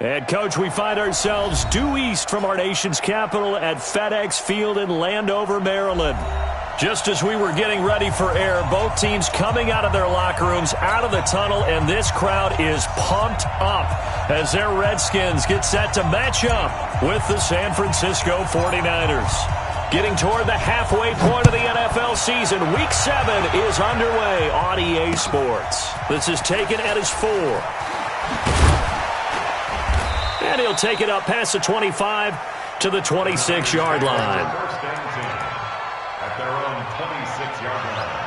And, Coach, we find ourselves due east from our nation's capital at FedEx Field in Landover, Maryland. Just as we were getting ready for air, both teams coming out of their locker rooms, out of the tunnel, and this crowd is pumped up as their Redskins get set to match up with the San Francisco 49ers. Getting toward the halfway point of the NFL season, Week 7 is underway on EA Sports. This is taken at his 4. And he'll take it up past the 25 to the 26-yard line. First and 10 at their own 26-yard line.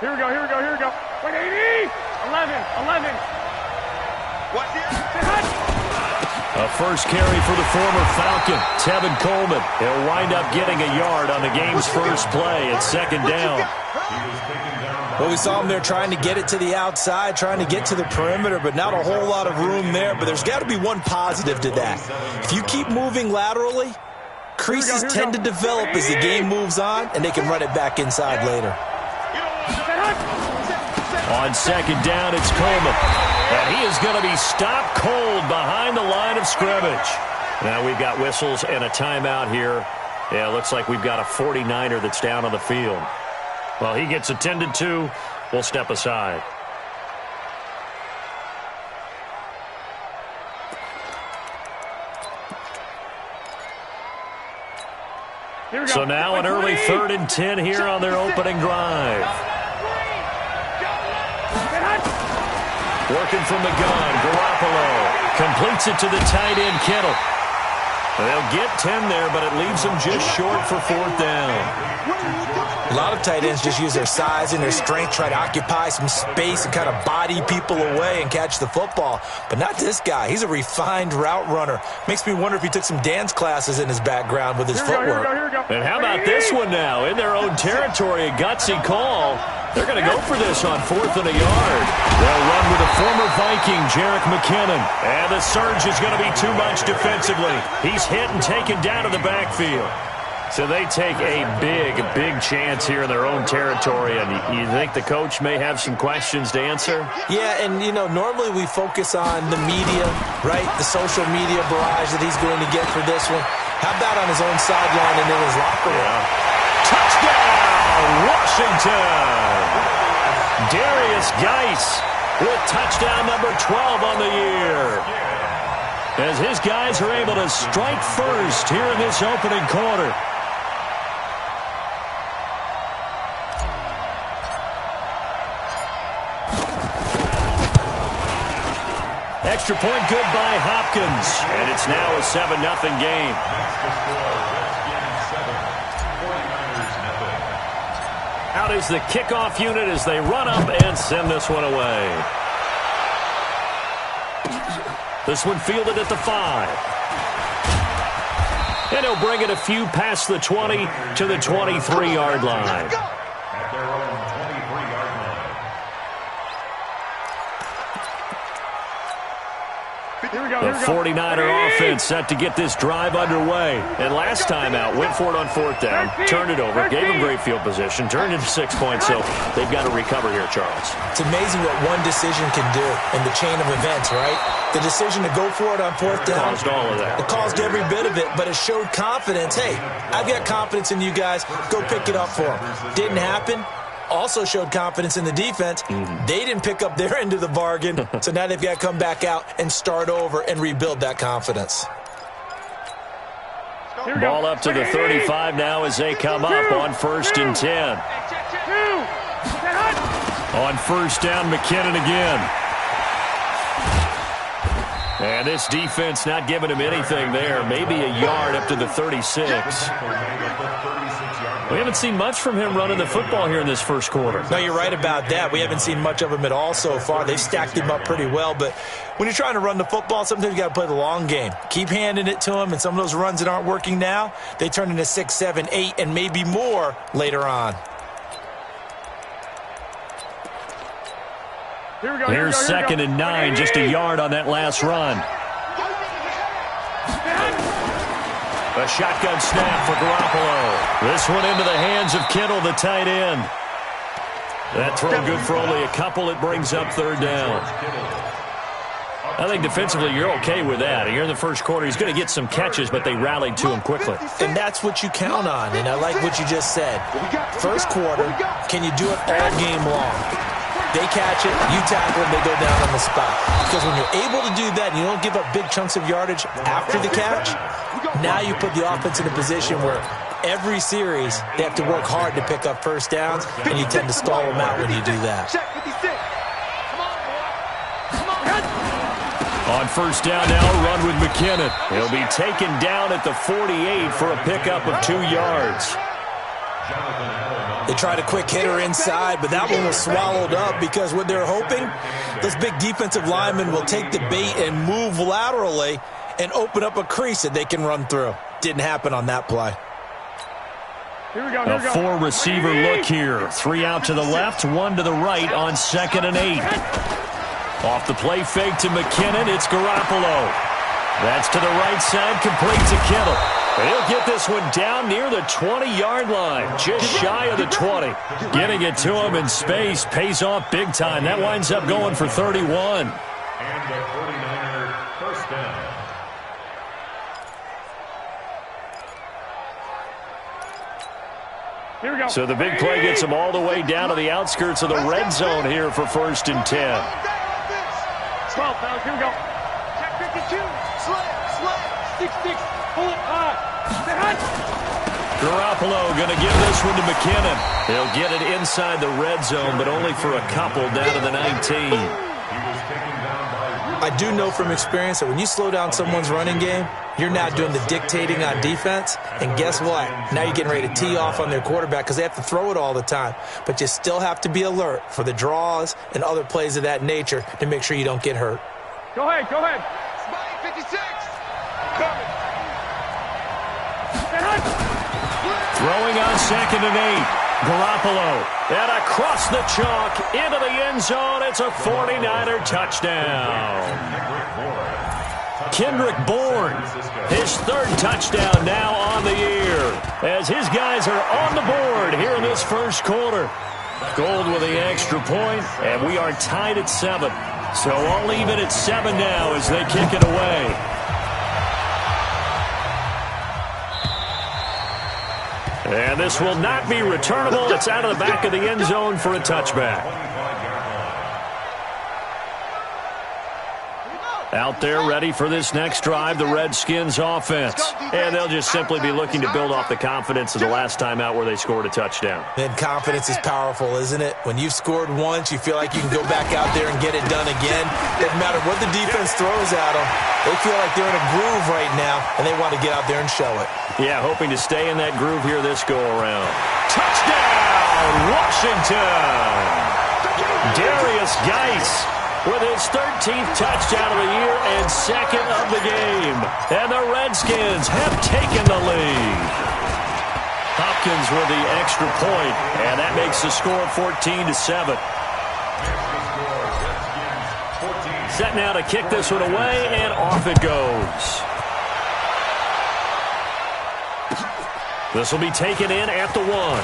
Here we go. Wait, 80! 11. What here? A first carry for the former Falcon, Tevin Coleman. He'll wind up getting a yard on the game's first play at second down. Well, we saw him there trying to get it to the outside, trying to get to the perimeter, but not a whole lot of room there. But there's got to be one positive to that. If you keep moving laterally, creases tend to develop as the game moves on, and they can run it back inside later. On second down, it's Coleman. And he is going to be stopped cold behind the line of scrimmage. Now we've got whistles and a timeout here. Yeah, it looks like we've got a 49er that's down on the field. Well, he gets attended to. We'll step aside. So now an early 3rd and 10 here on their opening drive. Working from the gun, Garoppolo completes it to the tight end, Kittle. They'll get 10 there, but it leaves them just short for 4th down. A lot of tight ends just use their size and their strength, try to occupy some space and kind of body people away and catch the football. But not this guy. He's a refined route runner. Makes me wonder if he took some dance classes in his background with his footwork. And how about this one now? In their own territory, a gutsy call. They're going to go for this on 4th and a yard. They'll run with the former Viking, Jerick McKinnon. And the surge is going to be too much defensively. He's hit and taken down to the backfield. So they take a big chance here in their own territory. And you think the coach may have some questions to answer? Yeah, and, normally we focus on the media, right? The social media barrage that he's going to get for this one. How about on his own sideline and in his locker room? Touchdown, Washington! Darius Geis with touchdown number 12 on the year. As his guys are able to strike first here in this opening quarter. Extra point good by Hopkins. And it's now a 7-0 game. Out is the kickoff unit as they run up and send this one away. This one fielded at the 5. And he'll bring it a few past the 20 to the 23-yard line. At their own 23-yard line. The 49er offense set to get this drive underway. And last time out, went for it on 4th down, turned it over, gave them great field position, turned into 6 points, so they've got to recover here, Charles. It's amazing what one decision can do in the chain of events, right? The decision to go for it on 4th down. Caused all of that. It caused every bit of it, but it showed confidence. Hey, I've got confidence in you guys. Go pick it up for them. Didn't happen. Also showed confidence in the defense. They didn't pick up their end of the bargain, so now they've got to come back out and start over and rebuild that confidence. Ball up to the 35 now as they come up on 1st and 10. On 1st down, McKinnon again. And this defense not giving him anything there. Maybe a yard up to the 36. We haven't seen much from him running the football here in this first quarter. No, you're right about that. We haven't seen much of him at all so far. They've stacked him up pretty well, but when you're trying to run the football, sometimes you got to play the long game. Keep handing it to him, and some of those runs that aren't working now, they turn into 6, 7, 8, and maybe more later on. Here's 2nd and 9, just a yard on that last run. A shotgun snap for Garoppolo. This one into the hands of Kittle, the tight end. That throw good for only a couple. It brings up third down. I think defensively you're okay with that. Here in the first quarter, he's going to get some catches, but they rallied to him quickly. And that's what you count on, and I like what you just said. First quarter, can you do it all game long? They catch it, you tackle it, they go down on the spot. Because when you're able to do that and you don't give up big chunks of yardage after the catch, now you put the offense in a position where every series they have to work hard to pick up first downs, and you tend to stall them out when you do that. On first down now, run with McKinnon. He'll be taken down at the 48 for a pickup of 2 yards. They tried a quick hitter inside, but that one was swallowed up because what they're hoping, those big defensive linemen will take the bait and move laterally and open up a crease that they can run through. Didn't happen on that play. Here we go. A 4-receiver look here. 3 out to the left, 1 to the right on 2nd and 8. Off the play fake to McKinnon, it's Garoppolo. That's to the right side, complete to Kittle. He'll get this one down near the 20-yard line, just shy of the 20. Getting it to him in space pays off big time. That winds up going for 31. And the 49er first down. Here we go. So the big play gets him all the way down to the outskirts of the red zone here for 1st and 10. 12, fellas, here we go. Check 52. Slip. 6-6. Pull it high. Garoppolo going to give this one to McKinnon. He'll get it inside the red zone, but only for a couple down to the 19. I do know from experience that when you slow down someone's running game, you're now doing the dictating on defense. And guess what? Now you're getting ready to tee off on their quarterback because they have to throw it all the time. But you still have to be alert for the draws and other plays of that nature to make sure you don't get hurt. Go ahead. Spike 56. Coming. Throwing on 2nd and 8. Garoppolo. And across the chalk into the end zone. It's a 49er touchdown. Kendrick Bourne, his 3rd touchdown now on the year, as his guys are on the board here in this first quarter. Gold with the extra point, and we are tied at 7. So all even at 7 now as they kick it away. And this will not be returnable. It's out of the back of the end zone for a touchback. Out there ready for this next drive, the Redskins offense. And they'll just simply be looking to build off the confidence of the last time out where they scored a touchdown. And confidence is powerful, isn't it? When you've scored once, you feel like you can go back out there and get it done again. Doesn't matter what the defense throws at them. They feel like they're in a groove right now, and they want to get out there and show it. Yeah, hoping to stay in that groove here this go-around. Touchdown, Washington! Darius Geis with his 13th touchdown of the year and 2nd of the game. And the Redskins have taken the lead. Hopkins with the extra point, and that makes the score 14-7. Set now to kick this one away, and off it goes. This will be taken in at the 1.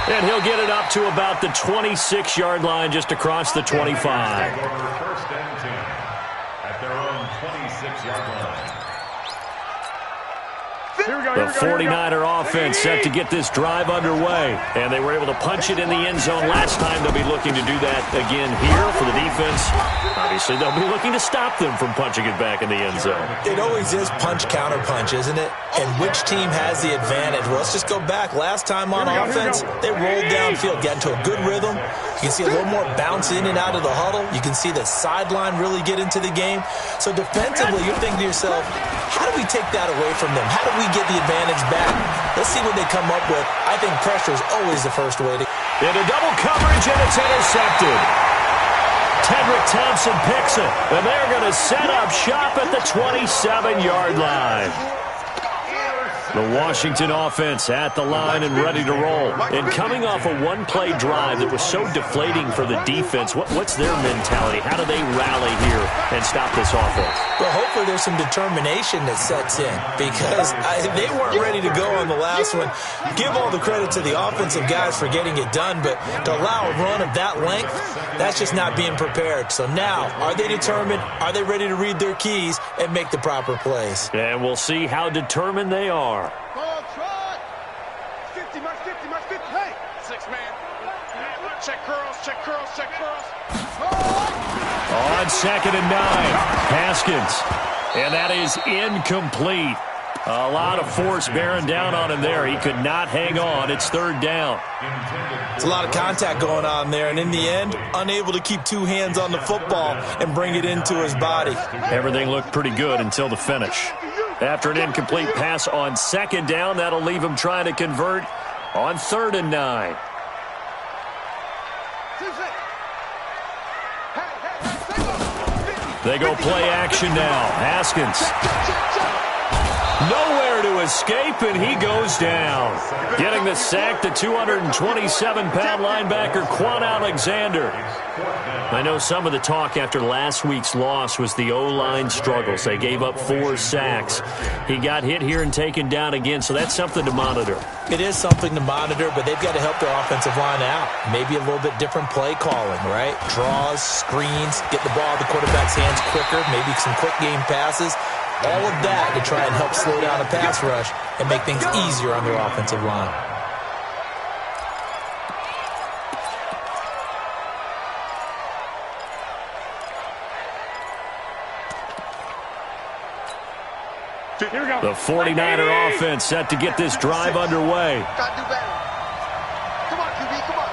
And he'll get it up to about the 26-yard line, just across the 25. First and 10 at their own 26-yard line. The 49er offense set to get this drive underway. And they were able to punch it in the end zone last time. They'll be looking to do that again here for the defense. Obviously, they'll be looking to stop them from punching it back in the end zone. It always is punch-counter-punch, isn't it? And which team has the advantage? Well, let's just go back. Last time on offense, they rolled downfield, got into a good rhythm. You can see a little more bounce in and out of the huddle. You can see the sideline really get into the game. So defensively, you're thinking to yourself, how do we take that away from them? How do we get the advantage back? Let's see what they come up with. I think pressure is always the first way to... Into double coverage, and it's intercepted. Tedrick Thompson picks it, and they're going to set up shop at the 27-yard line. The Washington offense at the line and ready to roll. And coming off a one-play drive that was so deflating for the defense, what's their mentality? How do they rally here and stop this offense? Well, hopefully there's some determination that sets in because they weren't ready to go on the last one. Give all the credit to the offensive guys for getting it done, but to allow a run of that length, that's just not being prepared. So now, are they determined? Are they ready to read their keys and make the proper plays? And we'll see how determined they are. Ball trot. 50, mark 50, mark 50. Hey. 6 man. Check curls, check curls, check curls. On 2nd and 9, Haskins. And that is incomplete. A lot of force bearing down on him there. He could not hang on. It's 3rd down. There's a lot of contact going on there, and in the end, unable to keep 2 hands on the football and bring it into his body. Everything looked pretty good until the finish. After an incomplete pass on 2nd down, that'll leave him trying to convert on 3rd and 9. They go play action now. Haskins. Nowhere to escape, and he goes down. Getting the sack, the 227-pound linebacker, Quan Alexander. I know some of the talk after last week's loss was the O-line struggles. They gave up 4 sacks. He got hit here and taken down again, so that's something to monitor. It is something to monitor, but they've got to help their offensive line out. Maybe a little bit different play calling, right? Draws, screens, get the ball in the quarterback's hands quicker, maybe some quick game passes. All of that to try and help slow down a pass rush and make things easier on their offensive line. Here we go. The 49er offense set to get this drive underway. Gotta do better. Come on, QB, come on.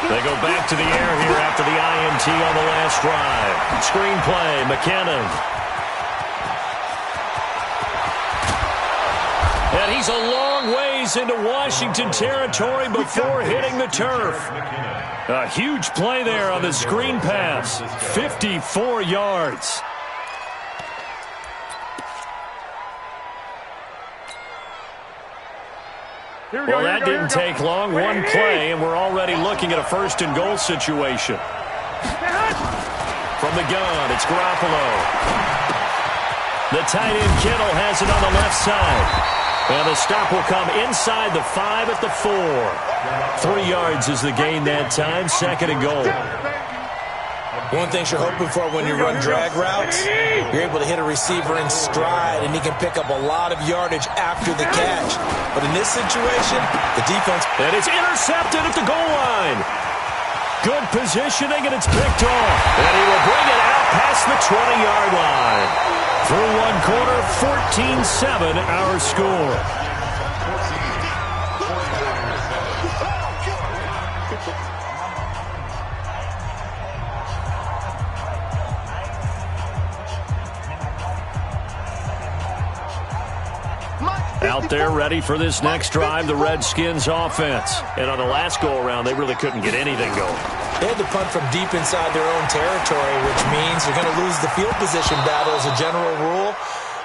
They go back to the air here after the INT on the last drive. Screen play, McKinnon. And he's a long ways into Washington territory before hitting the turf. A huge play there on the screen pass. 54 yards. Well, that didn't take long. One play, and we're already looking at a 1st and goal situation. From the gun, it's Garoppolo. The tight end Kittle has it on the left side. And the stop will come inside the 5 at the 4. 3 yards is the gain that time. 2nd and goal. One thing you're hoping for when you run drag routes, you're able to hit a receiver in stride, and he can pick up a lot of yardage after the catch. But in this situation, the defense... And it's intercepted at the goal line. Good positioning, and it's picked off. And he will bring it out past the 20-yard line. Through one quarter, 14-7 our score. Out there ready for this next drive, the Redskins offense. And on the last go-around, they really couldn't get anything going. They had to punt from deep inside their own territory, which means you're going to lose the field position battle as a general rule.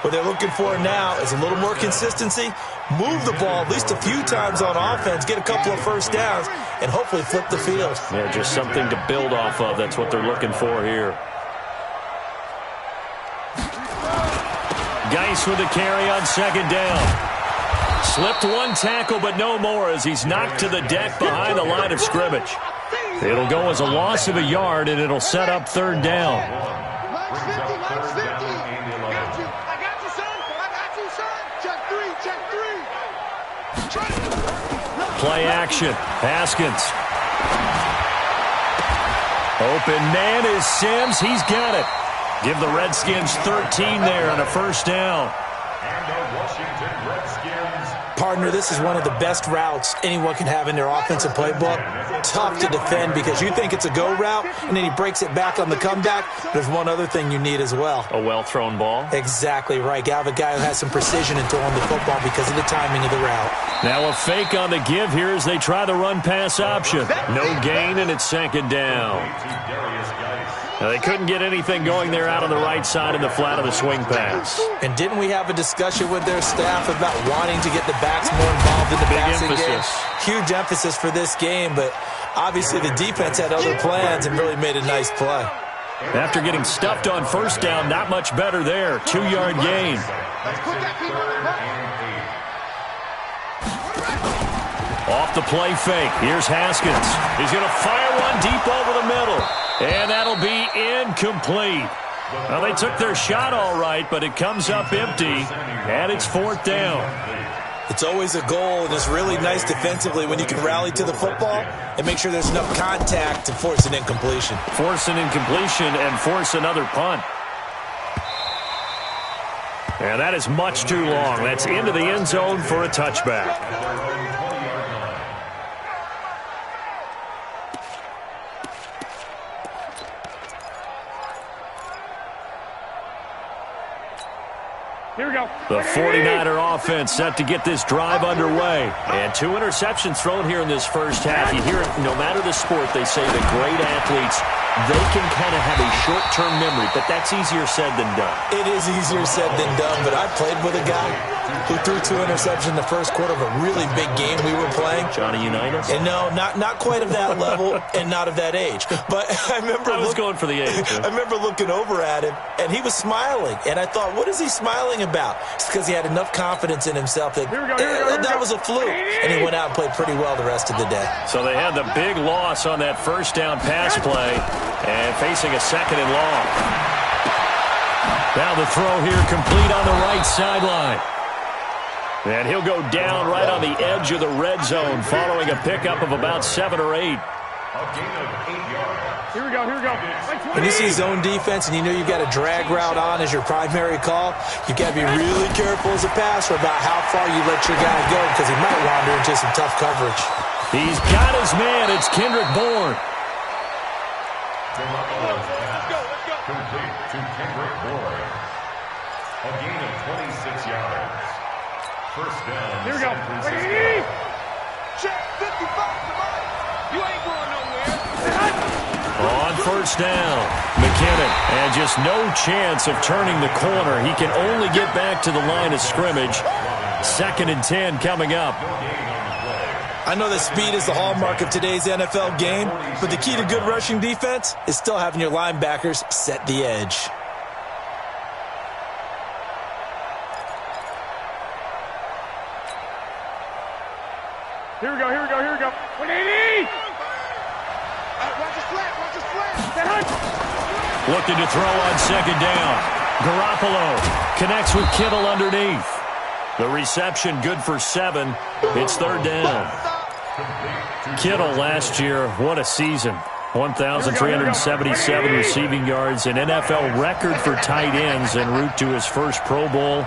What they're looking for now is a little more consistency, move the ball at least a few times on offense, get a couple of 1st downs, and hopefully flip the field. Yeah, just something to build off of. That's what they're looking for here. Geis with the carry on 2nd down. Slipped one tackle, but no more as he's knocked to the deck behind the line of scrimmage. It'll go as a loss of a yard, and it'll set up 3rd down. Max 50, Max 50. I got you, son. I got you, son. Check 3, check 3. Play action. Haskins. Open man is Sims. He's got it. Give the Redskins 13 there on a 1st down. And the Washington Redskins. Partner, this is one of the best routes anyone can have in their offensive playbook. Tough to defend because you think it's a go route, and then he breaks it back on the comeback. There's one other thing you need as well. A well-thrown ball. Exactly right. You have a guy who has some precision in throwing the football because of the timing of the route. Now a fake on the give here as they try the run-pass option. No gain, and it's 2nd down. Now, they couldn't get anything going there out on the right side in the flat of the swing pass. And didn't we have a discussion with their staff about wanting to get the backs more involved in the passing game? Huge emphasis for this game, but obviously the defense had other plans and really made a nice play. After getting stuffed on first down, not much better there. 2-yard gain. Off the play fake. Here's Haskins. He's going to fire one deep over the middle. And that'll be incomplete. Well, they took their shot all right, but it comes up empty. And it's 4th down. It's always a goal, and it's really nice defensively when you can rally to the football and make sure there's enough contact to force an incompletion. Force an incompletion and force another punt. And that is much too long. That's into the end zone for a touchback. Here we go. The 49er offense set to get this drive underway. And 2 interceptions thrown here in this first half. You hear it, no matter the sport, they say the great athletes, they can kind of have a short-term memory, but that's easier said than done. It is easier said than done, but I played with a guy who threw 2 interceptions in the first quarter of a really big game we were playing. Johnny Unitas? And no, not quite of that level and not of that age. But I was going for the age. I remember looking over at him, and he was smiling. And I thought, what is he smiling about? It's because he had enough confidence in himself that that was a fluke. And he went out and played pretty well the rest of the day. So they had the big loss on that first down pass play and facing a 2nd and long. Now the throw here complete on the right sideline. And he'll go down right on the edge of the red zone following a pickup of about 7 or 8. A gain of 8 yards. Here we go, here we go. When you see zone defense and you know you've got a drag route on as your primary call, you've got to be really careful as a passer about how far you let your guy go because he might wander into some tough coverage. He's got his man. It's Kendrick Bourne. Let's go. Complete to Kendrick Bourne. A gain of 26 yards. First down. Here we go. Check 55 to Mike. You ain't going nowhere. On first down, McKinnon, and just no chance of turning the corner. He can only get back to the line of scrimmage. 2nd and 10 coming up. I know that speed is the hallmark of today's NFL game, but the key to good rushing defense is still having your linebackers set the edge. Here we go, here we go, here we go. 180! Watch his flat. Looking to throw on 2nd down. Garoppolo connects with Kittle underneath. The reception good for 7. It's 3rd down. Kittle last year, what a season. 1,377 receiving yards, an NFL record for tight ends en route to his first Pro Bowl.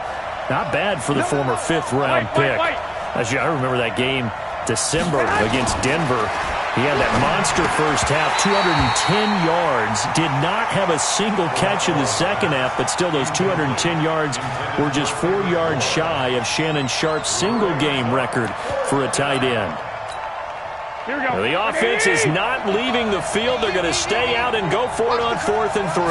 Not bad for the former 5th-round pick. I remember that game, December against Denver. He had that monster first half, 210 yards. Did not have a single catch in the second half, but still those 210 yards were just 4 yards shy of Shannon Sharpe's single-game record for a tight end. Here we go. The offense is not leaving the field. They're going to stay out and go for it on 4th and 3.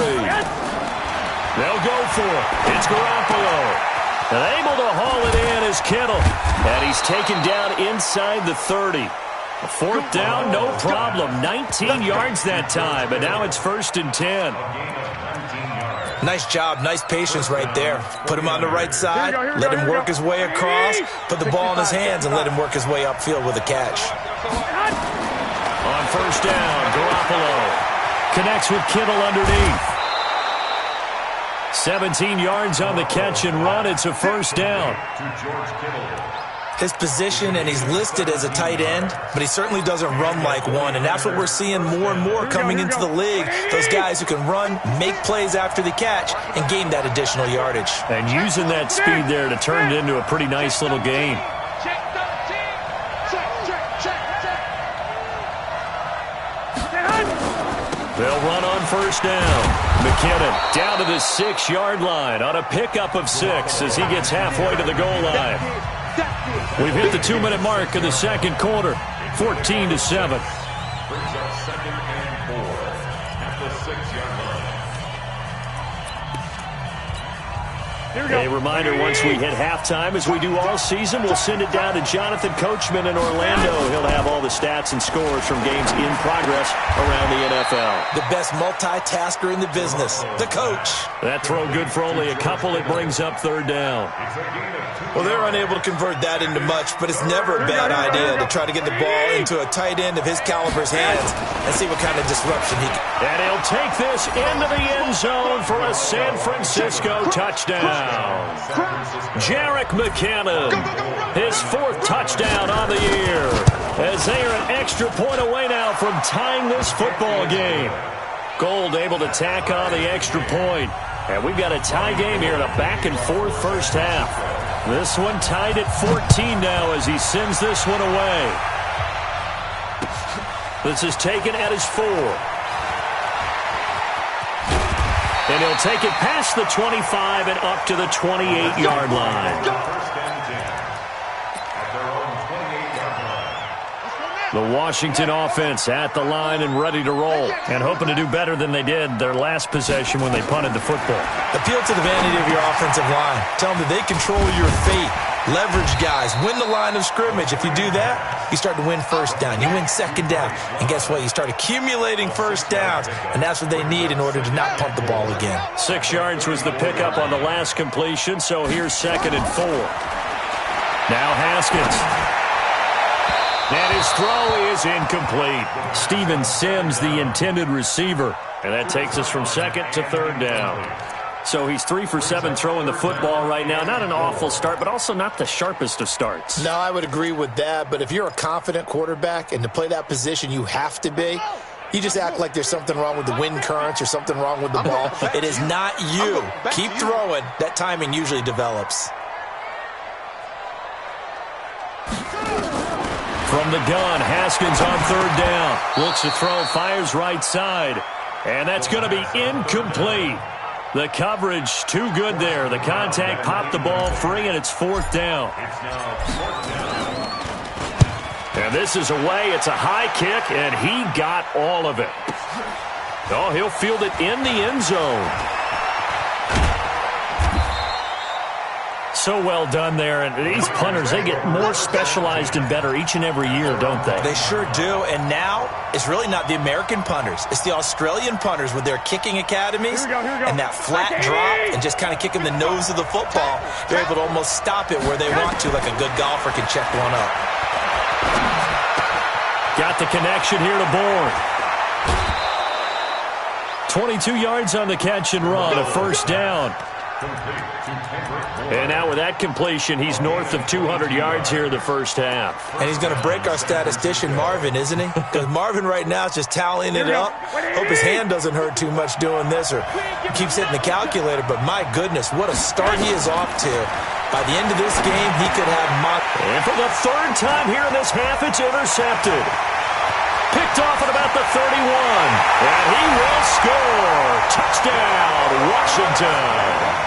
They'll go for it. It's Garoppolo. And able to haul it in is Kittle. And he's taken down inside the 30. 4th down, no problem. 19 yards that time, but now it's 1st and 10. Nice job, nice patience right there. Put him on the right side, let him work his way across, put the ball in his hands, and let him work his way upfield with a catch. On 1st down, Garoppolo connects with Kittle underneath. 17 yards on the catch and run. It's a 1st down. His position, and he's listed as a tight end, but he certainly doesn't run like one, and that's what we're seeing more and more coming into the league. Those guys who can run, make plays after the catch, and gain that additional yardage. And using that speed there to turn it into a pretty nice little game. Check 13. Check. They'll run on 1st down. McKinnon down to the 6-yard line on a pickup of 6 as he gets halfway to the goal line. We've hit the 2-minute mark of the second quarter, 14-7. Brings up 2nd and 4 at the 6-yard line. A reminder, once we hit halftime, as we do all season, we'll send it down to Jonathan Coachman in Orlando. He'll have all the stats and scores from games in progress around the NFL. The best multitasker in the business, the coach. That throw good for only a couple. It brings up third down. Well, they're unable to convert that into much, but it's never a bad idea to try to get the ball into a tight end of his caliber's hands and see what kind of disruption he can. And he'll take this into the end zone for a San Francisco touchdown. Jerick McKinnon, his 4th touchdown on the year, as they are an extra point away now from tying this football game. Gold able to tack on the extra point. And we've got a tie game here in a back-and-forth first half. This one tied at 14 now as he sends this one away. This is taken at his 4. And he'll take it past the 25 and up to the 28-yard line. The Washington offense at the line and ready to roll, and hoping to do better than they did their last possession when they punted the football. Appeal to the vanity of your offensive line. Tell them that they control your fate. Leverage guys. Win the line of scrimmage. If you do that, you start to win first down. You win second down. And guess what? You start accumulating first downs, and that's what they need in order to not punt the ball again. 6 yards was the pickup on the last completion, so here's 2nd and 4. Now Haskins. And his throw is incomplete. Steven Sims, the intended receiver. And that takes us from 2nd to 3rd down. So he's 3 for 7 throwing the football right now. Not an awful start, but also not the sharpest of starts. No, I would agree with that. But if you're a confident quarterback and to play that position you have to be, you just act like there's something wrong with the wind currents or something wrong with the ball. It is not you. Keep throwing. That timing usually develops. From the gun, Haskins on 3rd down. Looks to throw, fires right side. And that's going to be incomplete. The coverage too good there. The contact popped the ball free, and it's 4th down. And this is away. It's a high kick, and he got all of it. Oh, he'll field it in the end zone. So well done there. And these punters, they get more specialized and better each and every year, don't they? They sure do. And now it's really not the American punters. It's the Australian punters with their kicking academies and that flat drop and just kind of kicking the nose of the football. They're able to almost stop it where they want to, like a good golfer can check one up. Got the connection here to Bourne. 22 yards on the catch and run, a 1st down. And now with that completion, he's north of 200 yards here in the first half. And he's going to break our statistician, Marvin, isn't he? Because Marvin right now is just tallying it up. Hope his hand doesn't hurt too much doing this or keeps hitting the calculator. But my goodness, what a start he is off to. By the end of this game, he could have And for the 3rd time here in this half, it's intercepted. Picked off at about the 31. And he will score. Touchdown, Washington.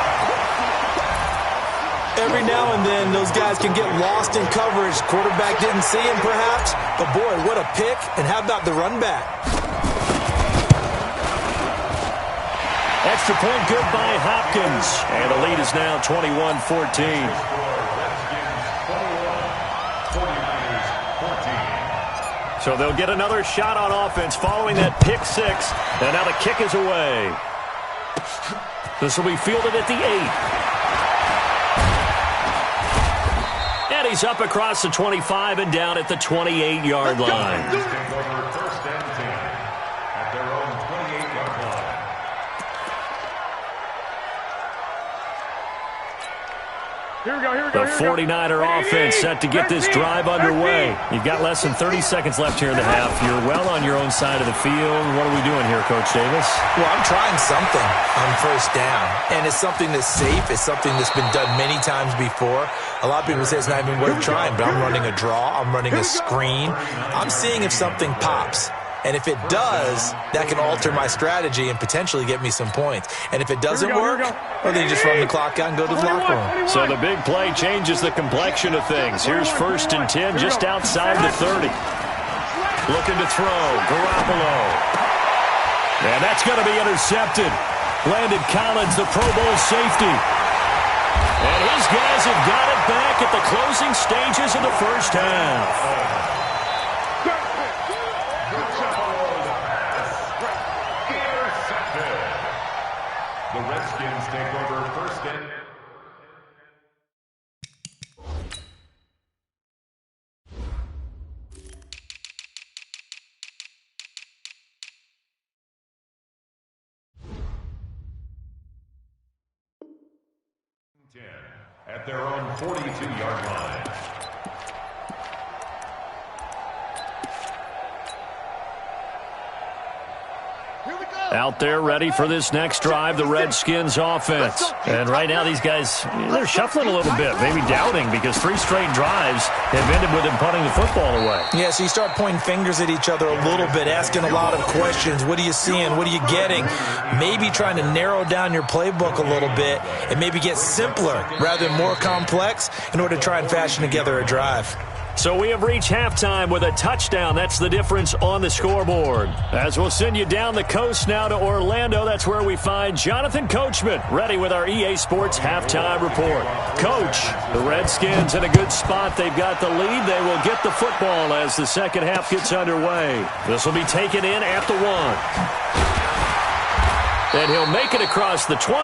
Every now and then, those guys can get lost in coverage. Quarterback didn't see him, perhaps. But, boy, what a pick. And how about the run back? Extra point good by Hopkins. And the lead is now 21-14. So they'll get another shot on offense following that pick 6. And now the kick is away. This will be fielded at the 8. And he's up across the 25 and down at the 28-yard line. The 49er offense set to get this drive underway. You've got less than 30 seconds left here in the half. You're well on your own side of the field. What are we doing here, Coach Davis? Well, I'm trying something on 1st down. And it's something that's safe. It's something that's been done many times before. A lot of people say it's not even worth trying, but I'm running a draw. I'm running a screen. I'm seeing if something pops. And if it does, that can alter my strategy and potentially get me some points. And if it doesn't work, well, then you just run the clock out and go to the locker room. So the big play changes the complexion of things. Here's 1st and 10 just outside the 30. Looking to throw. Garoppolo. And that's going to be intercepted. Landon Collins, the Pro Bowl safety. And his guys have got it back at the closing stages of the first half. The Redskins take over first and 10 at their own 42-yard line. Out there ready for this next drive, the Redskins offense. And right now these guys, they're shuffling a little bit, maybe doubting, because 3 straight drives have ended with them punting the football away. Yeah, so you start pointing fingers at each other a little bit, asking a lot of questions. What are you seeing? What are you getting? Maybe trying to narrow down your playbook a little bit and maybe get simpler rather than more complex in order to try and fashion together a drive. So we have reached halftime with a touchdown. That's the difference on the scoreboard. As we'll send you down the coast now to Orlando, that's where we find Jonathan Coachman, ready with our EA Sports halftime report. Coach, the Redskins in a good spot. They've got the lead. They will get the football as the second half gets underway. This will be taken in at the 1. And he'll make it across the 20.